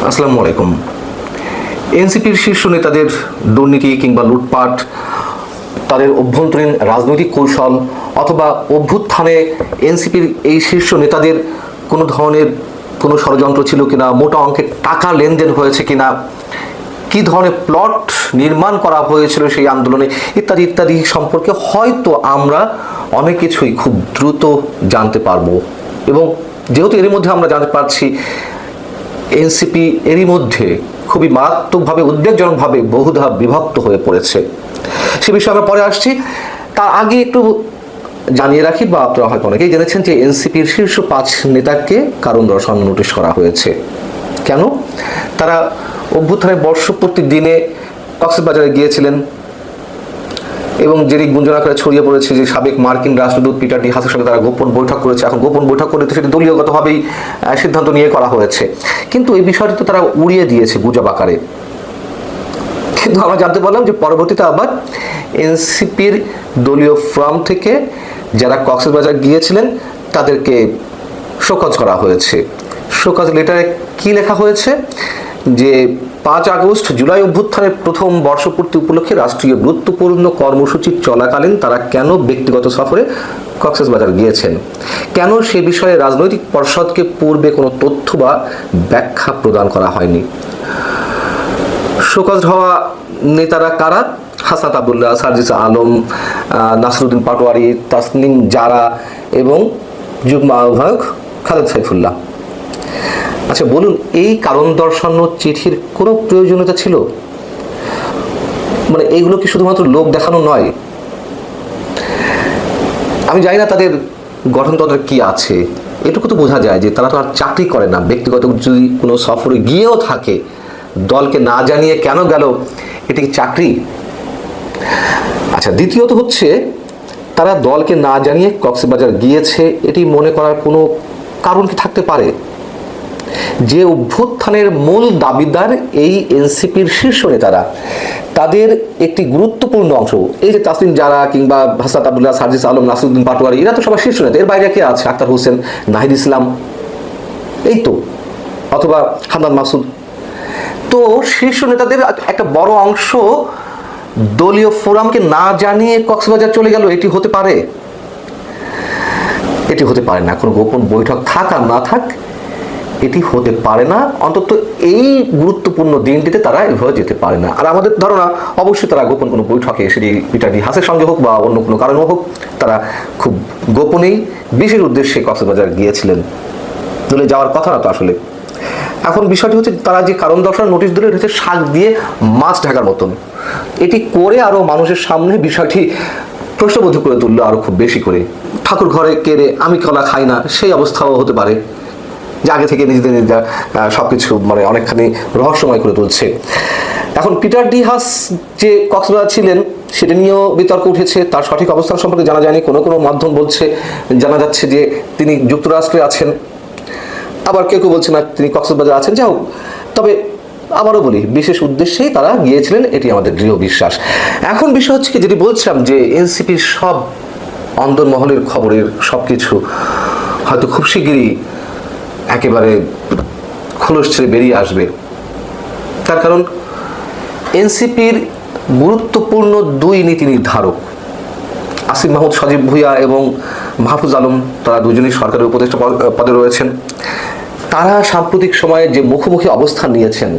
আসসালামু আলাইকুম। এনসিপির শীর্ষ নেতাদের দুর্নীতি কিংবা লুটপাট, তাদের অভ্যন্তরীণ রাজনৈতিক কৌশল অথবা অভ্যুত্থানে এনসিপির এই শীর্ষ নেতাদের কোনো ধরনের কোনো ষড়যন্ত্র ছিল কিনা, মোটা অঙ্কের টাকা লেনদেন হয়েছে কিনা, কী ধরনের প্লট নির্মাণ করা হয়েছিল সেই আন্দোলনে, ইত্যাদি ইত্যাদি সম্পর্কে হয়তো আমরা অনেক কিছুই খুব দ্রুত জানতে পারবো। এবং যেহেতু এর মধ্যে আমরা জানতে পারছি এনসিপি এরই মধ্যে খুবই মারাত্মকভাবে উদ্বেগজনকভাবে বহুধা বিভক্ত হয়ে পড়েছে, সে বিষয়ে আমরা পরে আসছি। তার আগে একটু জানিয়ে রাখি, বা আপনারা হয়তো অনেকেই জেনেছেন যে এনসিপির শীর্ষ 5 নেতাকে কারণ দর্শান নোটিশ করা হয়েছে। কেন? তারা অভ্যুত্থানের বর্ষপূর্তির দিনে কক্সবাজারে গিয়েছিলেন এবং যেটি গুঞ্জন আকারে ছড়িয়ে পড়েছে যে সাবেক মার্কিন রাষ্ট্রদূত পিটার ডি হাসের সঙ্গে তারা গোপন বৈঠক করেছে। এখন গোপন বৈঠক করে তো সেটি দলীয়গতভাবেই সিদ্ধান্ত নিয়ে করা হয়েছে, কিন্তু এই বিষয়টি তো তারা উড়িয়ে দিয়েছে গুজব আকারে। কিন্তু আমরা জানতে পারলাম যে পরবর্তীতে আবার এনসিপির দলীয় ফর্ম থেকে যারা কক্সবাজার গিয়েছিলেন তাদেরকে শোকজ করা হয়েছে। শোকজ লেটারে কি লেখা হয়েছে যে 5 আগস্ট জুলাই অভ্যুত্থানের প্রথম বর্ষপূর্তি উপলক্ষে রাষ্ট্রীয় গুরুত্বপূর্ণ কর্মসূচি চলাকালীন তারা কেন ব্যক্তিগত সফরে কক্সবাজার গিয়েছেন, কেন সে বিষয়ে রাজনৈতিক পর্ষদকে পূর্বে কোনো তথ্য বা ব্যাখ্যা প্রদান করা হয়নি। শোকজ হওয়া নেতারা কারা? হাসনাত আবদুল্লাহ, সার্জিস আলম, নাসিরুদ্দিন পাটোয়ারি, তাসনিম জারা এবং যুগ্ম আহ্বায়ক খালেদ সাইফুল্লাহ। আচ্ছা বলুন, এই কারণ দর্শানো চিঠির কোনো প্রয়োজনীয়তা ছিল? মানে এইগুলো কি শুধুমাত্র লোক দেখানো নয়? আমি জানি না তাদের গঠনতন্ত্রে কি আছে, এটুকু তো বোঝা যায় যে তারা তো আর চাকরি করে না। ব্যক্তিগত যদি কোনো সফরে গিয়েও থাকে, দলকে না জানিয়ে কেন গেল, এটি কি চাকরি? আচ্ছা, দ্বিতীয়ত হচ্ছে তারা দলকে না জানিয়ে কক্সবাজার গিয়েছে, এটি মনে করার কোনো কারণ কি থাকতে পারে? যে অভ্যুত্থানের মূল দাবিদার এই এনসিপির শীর্ষ নেতারা, তাদের একটি গুরুত্বপূর্ণ অংশ এই যে তাসনিম জারা কিংবা হাসনাত আবদুল্লাহ, সার্জিস আলম, নাসিরুদ্দিন পাটোয়ারি, এরা তো সবাই শীর্ষ নেতা। এর বাইরে কে আছে? আক্তার হোসেন, নাহিদ ইসলাম, এই তো, অথবা হান্নান মাসুদ। তো শীর্ষ নেতাদের একটা বড় অংশ দলীয় ফোরামকে না জানিয়ে কক্সবাজার চলে গেল, এটি হতে পারে? এটি হতে পারে না। কোনো গোপন বৈঠক থাক আর না থাক, এটি হতে পারে না। অন্তত এই গুরুত্বপূর্ণ দিনটিতে তারা এভাবে যেতে পারে না। আর আমাদের ধারণা অবশ্যই তারা গোপন কোনো বৈঠকে, সেটি পিটার ডি হাসের সঙ্গে হোক বা অন্য কোনো কারণে হোক, তারা খুব গোপনেই বিশেষ উদ্দেশ্যে কক্সবাজার গিয়েছিলেন। দলে যাওয়ার কথা না তো আসলে। এখন বিষয়টি হচ্ছে তারা যে কারণ দর্শানোর নোটিশ দিলে, এটা হচ্ছে শাক দিয়ে মাছ ঢাকার মতন। এটি করে আরও মানুষের সামনে বিষয়টি প্রশ্নবোধক করে তুললো আরও খুব বেশি করে। ঠাকুর ঘরে কেড়ে আমি কলা খাই না, সেই অবস্থাও হতে পারে যে আগে থেকে নিজেদের সবকিছু মানে অনেকখানি রহস্যময় করে তুলছে। এখন পিটার ডি হাস যে কক্সবাজার ছিলেন সেটা নিয়েও বিতর্ক উঠেছে। তার সঠিক অবস্থান সম্পর্কে জানা যায়নি। কোনো কোনো মাধ্যম বলছে, জানা যাচ্ছে যে তিনি যুক্তরাষ্ট্রে আছেন, আবার কেউ কেউ বলছে না তিনি কক্সবাজার আছেন। যাই হোক, তবে আবারও বলি, বিশেষ উদ্দেশ্যেই তারা গিয়েছিলেন, এটি আমাদের দৃঢ় বিশ্বাস। এখন বিষয় হচ্ছে কি, যেটি বলছিলাম যে এনসিপির সব অন্দরমহলের খবরের সব কিছু হয়তো খুব শিগগিরই একেবারে খোলস ছেড়ে বেরিয়ে আসবে। তার কারণ এনসিপির গুরুত্বপূর্ণ 2 নীতি নির্ধারক আসিফ মাহমুদ সজীব ভুঁইয়া এবং মাহফুজ আলম, তারা দুজনেই সরকারের উপদেষ্টা পদে রয়েছেন। তারা সাম্প্রতিক সময়ে যে মুখোমুখি অবস্থান নিয়েছেন,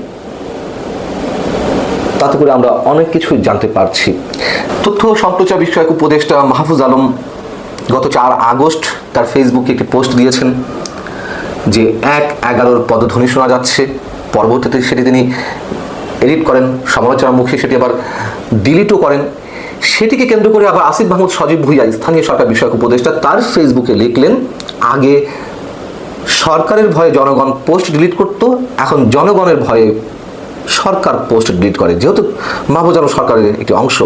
তাতে করে আমরা অনেক কিছু জানতে পারছি। তথ্য সম্প্রচার বিষয়ক উপদেষ্টা মাহফুজ আলম গত 4 আগস্ট তার ফেসবুকে একটি পোস্ট দিয়েছেন যে 1-11 পদধ্বনি শোনা যাচ্ছে। পরবর্তীতে সেটি তিনি এডিট করেন, সমালোচনার মুখে সেটি আবার ডিলিটও করেন। সেটিকে কেন্দ্র করে আবার আসিফ মাহমুদ সজীব ভুঁইয়া, স্থানীয় সরকার বিষয়ক উপদেষ্টা, তার ফেসবুকে লিখলেন, আগে সরকারের ভয়ে জনগণ পোস্ট ডিলিট করত, এখন জনগণের ভয়ে সরকার পোস্ট ডিলিট করে, যেহেতু মাহফুজ আলম সরকারের একটি অংশ।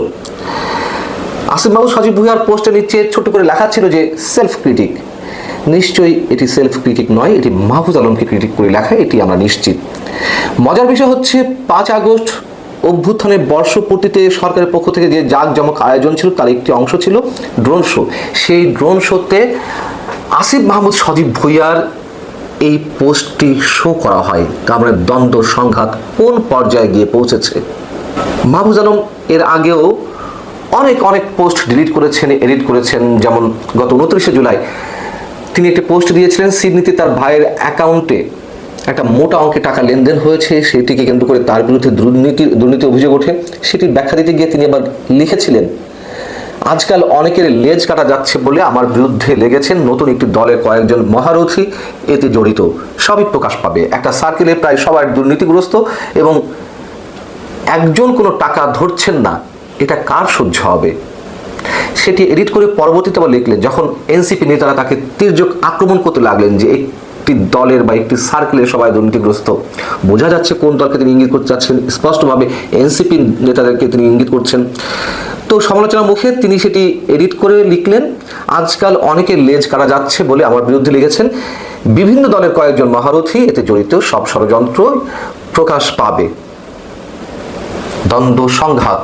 আসিফ মাহমুদ সজীব ভুঁইয়ার পোস্টের নিচে ছোট করে লেখা ছিল যে সেলফ ক্রিটিক। নিশ্চয়ই এটি সেলফ ক্রিটিক নয়, এটি মাহফুজ আলমকে ক্রিটিক করে লেখা, এটি আমরা নিশ্চিত। মজার বিষয় হচ্ছে 5 আগস্ট অভ্যুত্থানের বর্ষপূর্তিতে সরকারের পক্ষ থেকে যে জাঁকজমক আয়োজন ছিল তার একটি অংশ ছিল ড্রোন শো। সেই ড্রোন শোতে আসিফ মাহমুদ সজীব ভুঁইয়ার এই পোস্টটি শো করা হয়, কারণ দ্বন্দ্ব সংঘাত কোন পর্যায়ে গিয়ে পৌঁছেছে। মাহফুজ আলম এর আগেও অনেক পোস্ট ডিলিট করেছেন, এডিট করেছেন। যেমন গত 29শে জুলাই তিনি একটি পোস্ট দিয়েছিলেন, সিডনিতে তার ভাইয়ের অ্যাকাউন্টে একটা মোটা অঙ্কের টাকা লেনদেন হয়েছে, সেটিকে কেন্দ্র করে তার বিরুদ্ধে দুর্নীতি অভিযোগ ওঠে। সেটির ব্যাখ্যা দিতে গিয়ে তিনি আবার লিখেছিলেন, আজকাল অনেকের লেজ কাটা যাচ্ছে বলে আমার বিরুদ্ধে লেগেছেন নতুন একটি দলের কয়েকজন মহারথী এতে জড়িত, সবই প্রকাশ পাবে। একটা সার্কেলে প্রায় সবাই দুর্নীতিগ্রস্ত এবং একজন কোনো টাকা ধরছেন না, এটা কার সহ্য হবে। সেটি এডিট করে পরবর্তীতে আবার লিখলেন, যখন এনসিপি নেতারা তাকে তির্যক আক্রমণ করতে লাগলেন যে একটি দলের বা একটি সার্কেলের সবাই দুর্নীতিগ্রস্ত, বোঝা যাচ্ছে কোন দলকে তিনি ইঙ্গিত করতে চাচ্ছেন, স্পষ্টভাবে এনসিপি নেতাদেরকে তিনি ইঙ্গিত করছেন। তো সমালোচনার মুখে তিনি সেটি এডিট করে লিখলেন, আজকাল অনেকের লেজ কাটা যাচ্ছে বলে আমার বিরুদ্ধে লিখেছেন বিভিন্ন দলের কয়েকজন মহারথী এতে জড়িত, সব ষড়যন্ত্র প্রকাশ পাবে। দ্বন্দ্ব সংঘাত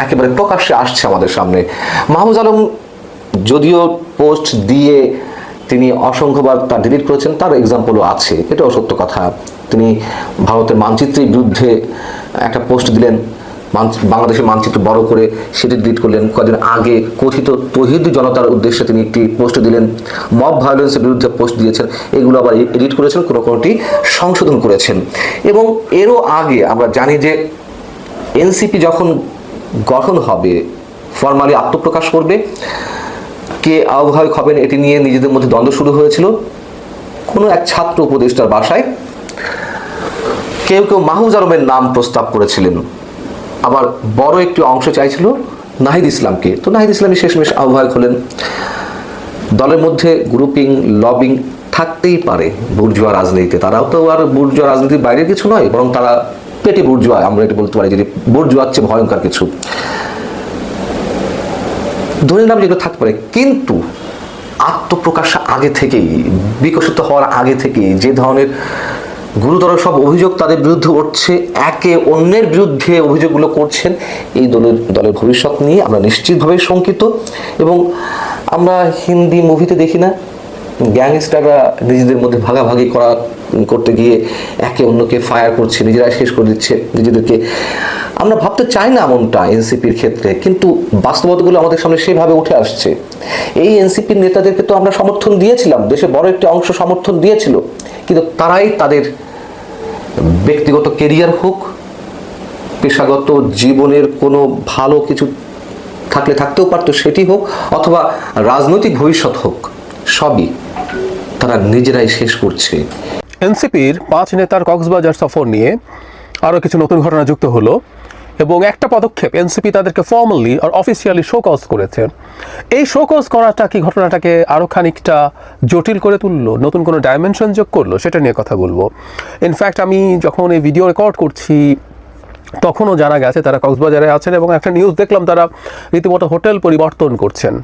একেবারে প্রকাশ্যে আসছে আমাদের সামনে। মাহফুজ আলম যদিও পোস্ট দিয়ে তিনি অসংখ্যবার তা ডিলিট করেছেন, তার এক্সাম্পলও আছে, এটাও সত্য কথা। তিনি ভারতের মানচিত্রের বিরুদ্ধে একটা পোস্ট দিলেন, বাংলাদেশের মানচিত্র বড় করে সেটি ডিলিট করলেন। কদিন আগে কথিত তৌহিদি জনতার উদ্দেশ্যে তিনি একটি পোস্ট দিলেন, মব ভায়োলেন্সের বিরুদ্ধে পোস্ট দিয়েছেন, এগুলো আবার এডিট করেছেন, কোনোটি সংশোধন করেছেন। এবং এরও আগে আমরা জানি যে এনসিপি যখন গঠন হবে, ফরমালি আত্মপ্রকাশ করবে, কে আহ্বায়ক হবেন এটি নিয়ে নিজেদের মধ্যে দ্বন্দ্ব শুরু হয়েছিল। কোনো এক ছাত্র উপদেষ্টার বাসায় কেউ মাহফুজ আলমের নাম প্রস্তাব করেছিলেন, আবার বড় একটি অংশ চাইছিল নাহিদ ইসলামকে। তো নাহিদ ইসলামই শেষমেশ আহ্বায়ক হলেন। দলের মধ্যে গ্রুপিং, লবিং থাকতেই পারে বুর্জোয়া রাজনীতিতে, তারাও তো আর বুর্জোয়া রাজনীতির বাইরের কিছু নয়, বরং তারা পেটে বুর্জোয়া, আমরা এটা বলতে পারি যদি বুর্জোয়ার চেয়ে ভয়ঙ্কর কিছু ধরে নাম যেগুলো থাকতে পারে। কিন্তু আত্মপ্রকাশ আগে থেকেই, বিকশিত হওয়ার আগে থেকেই যে ধরনের গুরুতর সব অভিযোগ তাদের বিরুদ্ধে উঠছে, একে অন্যের বিরুদ্ধে অভিযোগগুলো করছেন, এই দলের ভবিষ্যৎ নিয়ে আমরা নিশ্চিতভাবে শঙ্কিত। এবং আমরা হিন্দি মুভিতে দেখি না, গ্যাংস্টাররা নিজেদের মধ্যে ভাগাভাগি করতে গিয়ে একে অন্যকে ফায়ার করছে, নিজেরাই শেষ করে দিচ্ছে নিজেদেরকে। আমরা ভাবতে চাই না এমনটা এনসিপির ক্ষেত্রে, কিন্তু বাস্তবতাগুলো আমাদের সামনে সেভাবে উঠে আসছে। এই এনসিপির নেতাদেরকে তো আমরা সমর্থন দিয়েছিলাম, দেশের বড় একটি অংশ সমর্থন দিয়েছিল, কিন্তু তারাই তাদের ব্যক্তিগত কেরিয়ার হোক, পেশাগত জীবনের কোনো ভালো কিছু থাকতেও পারতো সেটি হোক, অথবা রাজনৈতিক ভবিষ্যৎ হোক, সবই তারা নিজেরাই শেষ করছে। এনসিপির 5 নেতার কক্সবাজার সফর নিয়ে আরও কিছু নতুন ঘটনা যুক্ত হলো এবং একটা পদক্ষেপ, এনসিপি তাদেরকে ফর্মালি আর অফিসিয়ালি শোকজ করেছে। এই শোকজ করাটা কি ঘটনাটাকে আরও খানিকটা জটিল করে তুললো, নতুন কোনো ডাইমেনশন যোগ করলো, সেটা নিয়ে কথা বলবো। ইনফ্যাক্ট আমি যখন এই ভিডিও রেকর্ড করছি তখনও জানা গেছে তারা কক্সবাজারে আছেন এবং একটা নিউজ দেখলাম তারা রীতিমতো হোটেল পরিবর্তন করছেন।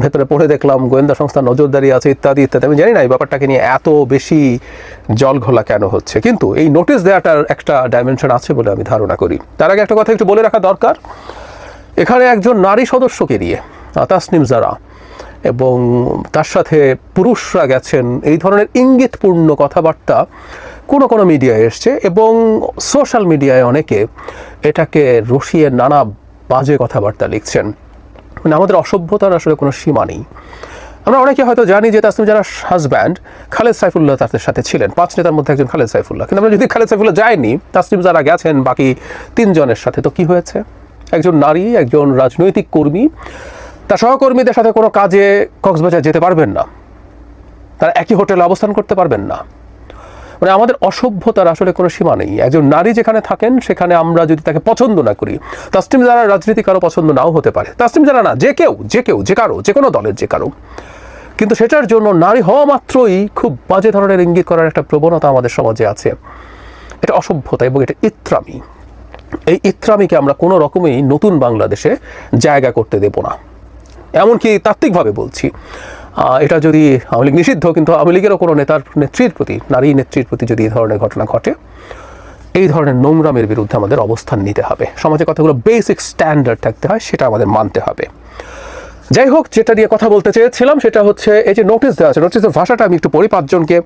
ভেতরে পড়ে দেখলাম গোয়েন্দা সংস্থা নজরদারি আছে ইত্যাদি ইত্যাদি। আমি জানি না এই ব্যাপারটাকে নিয়ে এত বেশি জল ঘোলা কেন হচ্ছে, কিন্তু এই নোটিশ দেওয়াটার একটা ডাইমেনশন আছে বলে আমি ধারণা করি। তার আগে একটা কথা একটু বলে রাখা দরকার, এখানে একজন নারী সদস্যকে নিয়ে তাসনিম জারা এবং তার সাথে পুরুষরা গেছেন, এই ধরনের ইঙ্গিতপূর্ণ কথাবার্তা কোনো মিডিয়ায় এসছে এবং সোশ্যাল মিডিয়ায় অনেকে এটাকে রসিয়ে নানা বাজে কথাবার্তা লিখছেন। মানে আমাদের অসভ্যতার আসলে কোনো সীমা নেই। আমরা অনেকে হয়তো জানি যে তাসনিম জারার হাজব্যান্ড খালেদ সাইফুল্লাহ তাদের সাথে ছিলেন, 5 নেতার মধ্যে একজন খালেদ সাইফুল্লাহ। কিন্তু আমরা যদি খালেদ সাইফুল্লাহ যায়নি, তাসনিম জারা গেছেন বাকি 3 জনের সাথে, তো কি হয়েছে? একজন নারী, একজন রাজনৈতিক কর্মী তার সহকর্মীদের সাথে কোনো কাজে কক্সবাজার যেতে পারবেন না, তারা একই হোটেলে অবস্থান করতে পারবেন না। মানে আমাদের অসভ্যতার আসলে কোনো সীমা নেই। একজন নারী যেখানে থাকেন সেখানে আমরা যদি তাকে পছন্দ না করি, তাসনিম জারার রাজনীতি কারো পছন্দ নাও হতে পারে, তাসনিম জারা না, যে কারো যে কোনো দলের যে কারো, কিন্তু সেটার জন্য নারী হওয়া মাত্রই খুব বাজে ধরনের ইঙ্গিত করার একটা প্রবণতা আমাদের সমাজে আছে। এটা অসভ্যতা এবং এটা ইত্রামি। এই ইত্রামিকে আমরা কোনো রকমেই নতুন বাংলাদেশে জায়গা করতে দেব না। এমনকি তাত্ত্বিকভাবে বলছি, এটা যদি আওয়ামী লীগ নিষিদ্ধ, কিন্তু আওয়ামী লীগেরও কোনো নেত্রীর প্রতি, নারী নেত্রীর প্রতি যদি এই ধরনের ঘটনা ঘটে, এই ধরনের নোংরামের বিরুদ্ধে আমাদের অবস্থান নিতে হবে। সমাজে কতগুলো বেসিক স্ট্যান্ডার্ড থাকতে হয়, সেটা আমাদের মানতে হবে। যাই হোক, যেটা নিয়ে কথা বলতে চেয়েছিলাম সেটা হচ্ছে এই যে নোটিশ দেওয়া আছে, নোটিশের ভাষাটা আমি একটু পড়ি। 5 জনকে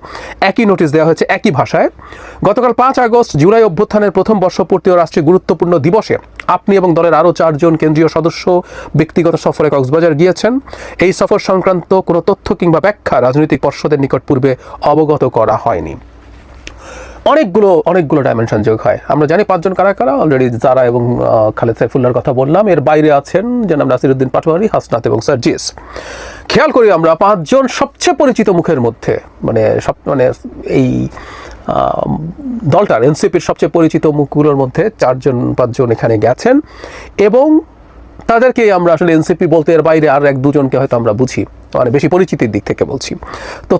একই নোটিশ দেওয়া হয়েছে একই ভাষায়। গতকাল 5 আগস্ট জুলাই অভ্যুত্থানের প্রথম বর্ষপূর্তি ও রাষ্ট্রীয় গুরুত্বপূর্ণ দিবসে আপনি এবং দলের আরও 4 জন কেন্দ্রীয় সদস্য ব্যক্তিগত সফরে কক্সবাজার গিয়েছেন। এই সফর সংক্রান্ত কোনো তথ্য কিংবা ব্যাখ্যা রাজনৈতিক পর্ষদের নিকট পূর্বে অবগত করা হয়নি। অনেকগুলো ডাইমেনশন যোগ হয়। আমরা জানি 5 জন কারা কারা, অলরেডি যারা এবং খালেদ সাইফুল্লাহর কথা বললাম। এর বাইরে আছেন জনাব নাসিরউদ্দিন পাটোয়ারি, হাসনাত এবং সার্জিস। খেয়াল করি আমরা 5 জন সবচেয়ে পরিচিত মুখের মধ্যে, মানে এই দলটার এনসিপির সবচেয়ে পরিচিত মুখগুলোর মধ্যে 5 জন এখানে গেছেন এবং তাদেরকে আমরা আসলে এনসিপি বলতে এর বাইরে আর 1-2 জনকে হয়তো আমরা বুঝি, মানে বেশি পরিচিতির দিক থেকে বলছি। তো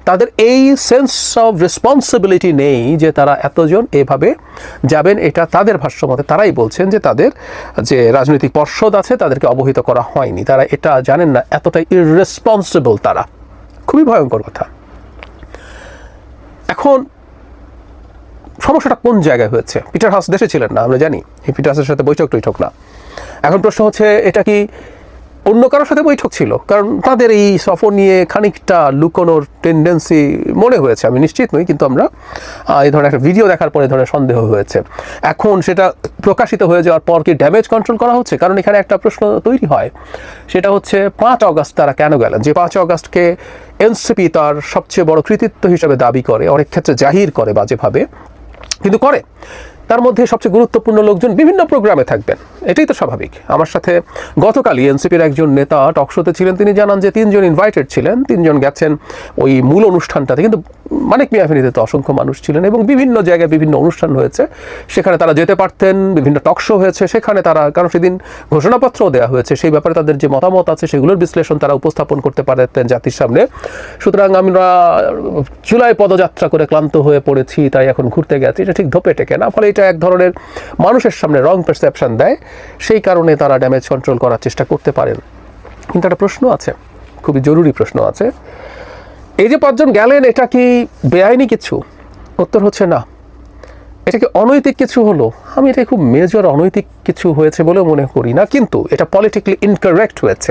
তাদের এই সেন্স অফ রেসপন্সিবিলিটি নেই যে তারা এতজন এভাবে যাবেন। এটা তাদের ভাষ্য মতে তারাই বলছেন যে তাদের যে রাজনৈতিক পর্ষদ আছে তাদেরকে অবহিত করা হয়নি, তারা এটা জানেন না, এতটাই ইররেসপন্সিবল তারা। খুবই ভয়ঙ্কর কথা। এখন সমস্যাটা কোন জায়গায় হয়েছে? পিটার হাস দেশে ছিলেন না, আমরা জানি। এই পিটার হাসের সাথে বৈঠক না। এখন প্রশ্ন হচ্ছে এটা কি অন্য কারোর সাথে বৈঠক ছিল? কারণ তাদের এই সফর নিয়ে খানিকটা লুকোনোর টেন্ডেন্সি মনে হয়েছে, আমি নিশ্চিত নই, কিন্তু আমরা এই ধরনের একটা ভিডিও দেখার পরে এই ধরনের সন্দেহ হয়েছে। এখন সেটা প্রকাশিত হয়ে যাওয়ার পর কি ড্যামেজ কন্ট্রোল করা হচ্ছে? কারণ এখানে একটা প্রশ্ন তৈরি হয়, সেটা হচ্ছে 5 আগস্ট তারা কেন গেলেন? যে 5 আগস্টকে এনসিপি তার সবচেয়ে বড় কৃতিত্ব হিসেবে দাবি করে, অনেক ক্ষেত্রে জাহির করে বাজেভাবে, কিন্তু করে। তার মধ্যে সবচেয়ে গুরুত্বপূর্ণ লোকজন বিভিন্ন প্রোগ্রামে থাকবেন, এটাই তো স্বাভাবিক। আমার সাথে গতকালই এনসিপির একজন নেতা টকশোতে ছিলেন, তিনি জানান যে 3 জন ইনভাইটেড ছিলেন, 3 জন গেছেন ওই মূল অনুষ্ঠানটাতে, কিন্তু মানিক মিয়া এভিনিউতে তো অসংখ্য মানুষ ছিলেন এবং বিভিন্ন জায়গায় বিভিন্ন অনুষ্ঠান হয়েছে, সেখানে তারা যেতে পারতেন, বিভিন্ন টকশো হয়েছে সেখানে তারা, কারণ সেদিন ঘোষণাপত্রও দেওয়া হয়েছে, সেই ব্যাপারে তাদের যে মতামত আছে সেগুলোর বিশ্লেষণ তারা উপস্থাপন করতে পারতেন জাতির সামনে। সুতরাং আমরা জুলাই পদযাত্রা করে ক্লান্ত হয়ে পড়েছি, তাই এখন ঘুরতে গেছি, এটা ঠিক ধোপে টেকে না। ফলে এটা এক ধরনের মানুষের সামনে রং পারসেপশন দেয়, সেই কারণে তারা ড্যামেজ কন্ট্রোল করার চেষ্টা করতে পারেন। কিন্তু একটা প্রশ্ন আছে, খুবই জরুরি প্রশ্ন আছে, এই যে 5 জন গেলেন এটা কি বেআইনি কিছু? উত্তর হচ্ছে না। এটা কি অনৈতিক কিছু হলো? আমি এটা খুব মেজর অনৈতিক কিছু হয়েছে বলে মনে করি না, কিন্তু এটা পলিটিক্যালি ইনকারেক্ট হয়েছে।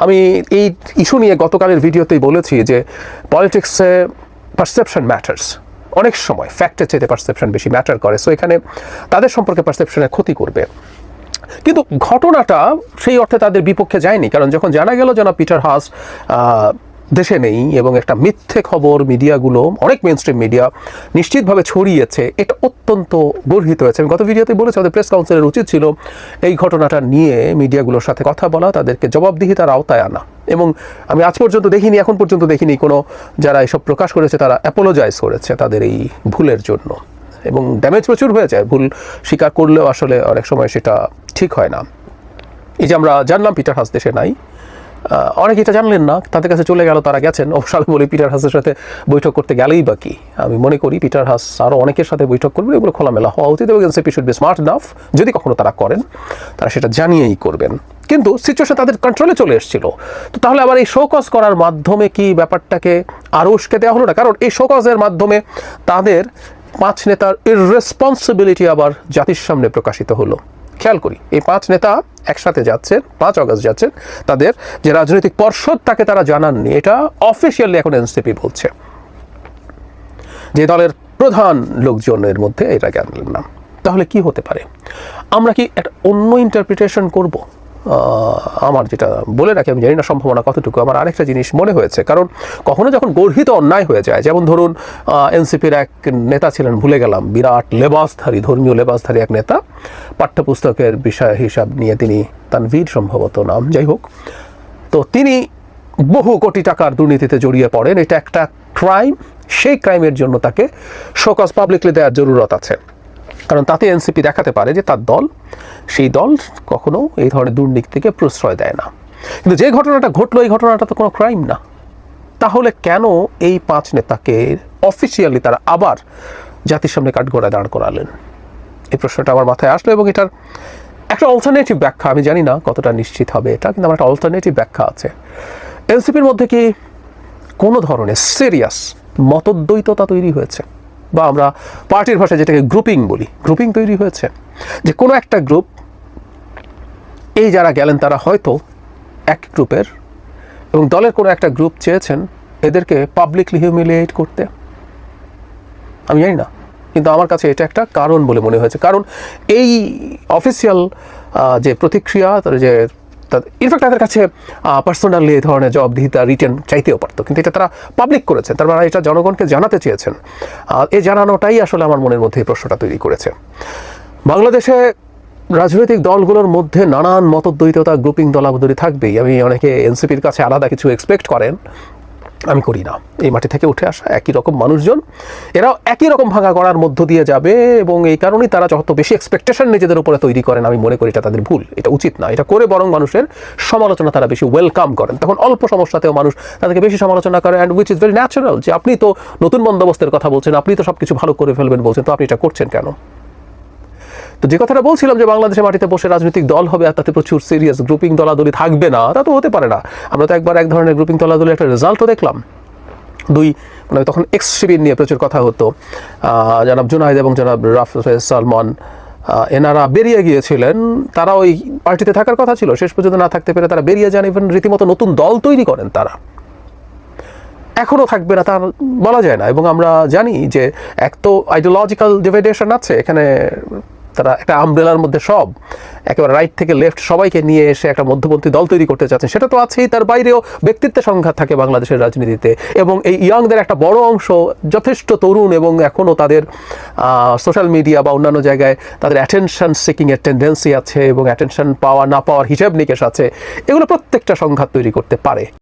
আমি এই ইস্যু নিয়ে গতকালের ভিডিওতেই বলেছি যে পলিটিক্সে পারসেপশন ম্যাটার্স। অনেক সময় ফ্যাক্টের চাইতে পারসেপশন বেশি ম্যাটার করে, সো এখানে তাদের সম্পর্কে পারসেপশনের ক্ষতি করবে। কিন্তু ঘটনাটা সেই অর্থে তাদের বিপক্ষে যায়নি, কারণ যখন জানা গেল জনাব পিটার হাস দেশে নেই এবং একটা মিথ্যে খবর মিডিয়াগুলো, অনেক মেইনস্ট্রিম মিডিয়া নিশ্চিতভাবে ছড়িয়েছে, এটা অত্যন্ত গর্হিত হয়েছে। আমি গত ভিডিওতে বলেছি আমাদের প্রেস কাউন্সিলের উচিত ছিল এই ঘটনাটা নিয়ে মিডিয়াগুলোর সাথে কথা বলা, তাদেরকে জবাবদিহিতার আওতায় আনা। এবং আমি এখন পর্যন্ত দেখিনি কোনো যারা এসব প্রকাশ করেছে তারা অ্যাপোলোজাইজ করেছে তাদের এই ভুলের জন্য। এবং ড্যামেজ প্রচুর হয়ে যায়, ভুল স্বীকার করলেও আসলে অনেক সময় সেটা ঠিক হয় না। এই যে আমরা জানলাম পিটার হাস দেশে নাই, অনেকে এটা জানলেন না, তাদের কাছে চলে গেল, তারা গেছেন। অবশ্য আমি বলি পিটার হাসের সাথে বৈঠক করতে গেলেই বা কি, আমি মনে করি পিটার হাস আরও অনেকের সাথে বৈঠক করবেন, এগুলো খোলামেলা হওয়া উচিত এবং NCP should be smart enough, যদি কখনো তারা করেন তারা সেটা জানিয়েই করবেন। কিন্তু সিচুয়েশন তাদের কন্ট্রোলে চলে এসেছিল, তো তাহলে আবার এই শোকজ করার মাধ্যমে কি ব্যাপারটাকে আরও উস্কে দেওয়া হলো না? কারণ এই শোকজের মাধ্যমে তাদের 5 নেতার ইররেসপন্সিবিলিটি আবার জাতির সামনে প্রকাশিত হলো। খেয়াল করি, এই 5 নেতা একসাথে যাচ্ছেন, 5 আগস্ট যাচ্ছেন, তাদের যে রাজনৈতিক পর্ষদ তাকে তারা জানাননি, এটা অফিসিয়ালি এখন এনসিপি বলছে, যে দলের প্রধান লোকজনের মধ্যে এটা জানলেন না। তাহলে কি হতে পারে? আমরা কি একটা অন্য ইন্টারপ্রিটেশন করব? আমার যেটা বলে রাখি, আমি জানি না সম্ভাবনা কতটুকু, আমার আরেকটা জিনিস মনে হয়েছে, কারণ কখনো যখন গর্হিত অন্যায় হয়ে যায়, যেমন ধরুন এনসিপির এক নেতা ছিলেন, ভুলে গেলাম, বিরাট লেবাসধারী, ধর্মীয় লেবাসধারী এক নেতা, পাঠ্যপুস্তকের বিষয় হিসাব নিয়ে তিনি, তানভীর সম্ভবত নাম, যাই হোক, তো তিনি বহু কোটি টাকার দুর্নীতিতে জড়িয়ে পড়েন, এটা একটা ক্রাইম, সেই ক্রাইমের জন্য তাকে শোকজ পাবলিকলি দেওয়ার জরুরত আছে, কারণ তাতে এনসিপি দেখাতে পারে যে তার দল, সেই দল কখনো এই ধরনের দুর্নীতি থেকে প্রশ্রয় দেয় না। কিন্তু যে ঘটনাটা ঘটলো, এই ঘটনাটা তো কোনো ক্রাইম না। তাহলে কেন এই 5 নেতাকে অফিসিয়ালি তারা আবার জাতির সামনে কাঠগড়ায় দাঁড় করালেন? এই প্রশ্নটা আমার মাথায় আসলো এবং এটার একটা অল্টারনেটিভ ব্যাখ্যা, আমি জানি না কতটা নিশ্চিত হবে এটা, কিন্তু আমার একটা অল্টারনেটিভ ব্যাখ্যা আছে। এনসিপির মধ্যে কি কোনো ধরনের সিরিয়াস মতদ্বৈততা তৈরি হয়েছে, বা আমরা পার্টির ভাষায় যেটাকে গ্রুপিং বলি, গ্রুপিং তৈরি হয়েছে, যে কোনো একটা গ্রুপ, এই যারা গেলেন তারা হয়তো এক গ্রুপের, এবং দলের কোনো একটা গ্রুপ চেয়েছেন এদেরকে পাবলিকলি হিউমিলিয়েট করতে। আমি জানি না, কিন্তু আমার কাছে এটা একটা কারণ বলে মনে হয়েছে। কারণ এই অফিসিয়াল যে প্রতিক্রিয়া, যে ইনফ্যাক্ট তাদের কাছে পার্সোনালি এই ধরনের জবাবদিহিতা রিটেন চাইতেও পারতো, কিন্তু এটা তারা পাবলিক করেছেন, তার মানে এটা জনগণকে জানাতে চেয়েছেন। এই জানানোটাই আসলে আমার মনের মধ্যে এই প্রশ্নটা তৈরি করেছে। বাংলাদেশে রাজনৈতিক দলগুলোর মধ্যে নানান মতদ্বৈততা, গ্রুপিং, দলাবদলি থাকবেই। আমি অনেকে এনসিপির কাছে আলাদা কিছু এক্সপেক্ট করেন, আমি করি না। এই মাটি থেকে উঠে আসা একই রকম মানুষজন, এরাও একই রকম ভাঙা করার মধ্য দিয়ে যাবে, এবং এই কারণেই তারা যত বেশি এক্সপেকটেশন নিজেদের উপরে তৈরি করেন, আমি মনে করি এটা তাদের ভুল, এটা উচিত না। এটা করে বরং মানুষের সমালোচনা তারা বেশি ওয়েলকাম করেন, তখন অল্প সমস্যাতেও মানুষ তাদেরকে বেশি সমালোচনা করে, and which is very natural. যে আপনি তো নতুন বন্দোবস্তের কথা বলছেন, আপনি তো সব কিছু ভালো করে ফেলবেন বলছেন, তো আপনি এটা করছেন কেন? তো যে কথাটা বলছিলাম যে বাংলাদেশের মাটিতে বসে রাজনৈতিক দল হবে আর তাতে প্রচুর সিরিয়াস গ্রুপিং দলাদলি থাকবে না, তা তো হতে পারে না। আমরা তো একবার এক ধরনের গ্রুপিং দলাদলি একটা রেজাল্টও দেখলাম। মানে তখন এক্স শিবির নিয়ে প্রচুর কথা হতো, জনাব জুনায়েদ এবং জনাব রাফেজ সালমান এনারা বেরিয়ে গিয়েছিলেন। তারা ওই পার্টিতে থাকার কথা ছিল, শেষ পর্যন্ত না থাকতে পেরে তারা বেরিয়ে যান, ইভেন রীতিমতো নতুন দল তৈরি করেন। তারা এখনও থাকবে না তা বলা যায় না, এবং আমরা জানি যে এক তো আইডিওলজিক্যাল ডিভাইডেশন আছে এখানে। তারা একটা আমব্রেলার মধ্যে সব একেবারে রাইট থেকে লেফট সবাইকে নিয়ে এসে একটা মধ্যপন্থী দল তৈরি করতে চাচ্ছেন, সেটা তো আছেই। তার বাইরেও ব্যক্তিত্বের সংঘাত থাকে বাংলাদেশের রাজনীতিতে, এবং এই ইয়াংদের একটা বড় অংশ যথেষ্ট তরুণ, এবং এখনও তাদের সোশ্যাল মিডিয়া বা অন্যান্য জায়গায় তাদের অ্যাটেনশন সিকিংয়ের টেন্ডেন্সি আছে, এবং অ্যাটেনশন পাওয়া না পাওয়ার হিসাব নিকেশ আছে। এগুলো প্রত্যেকটা সংঘাত তৈরি করতে পারে।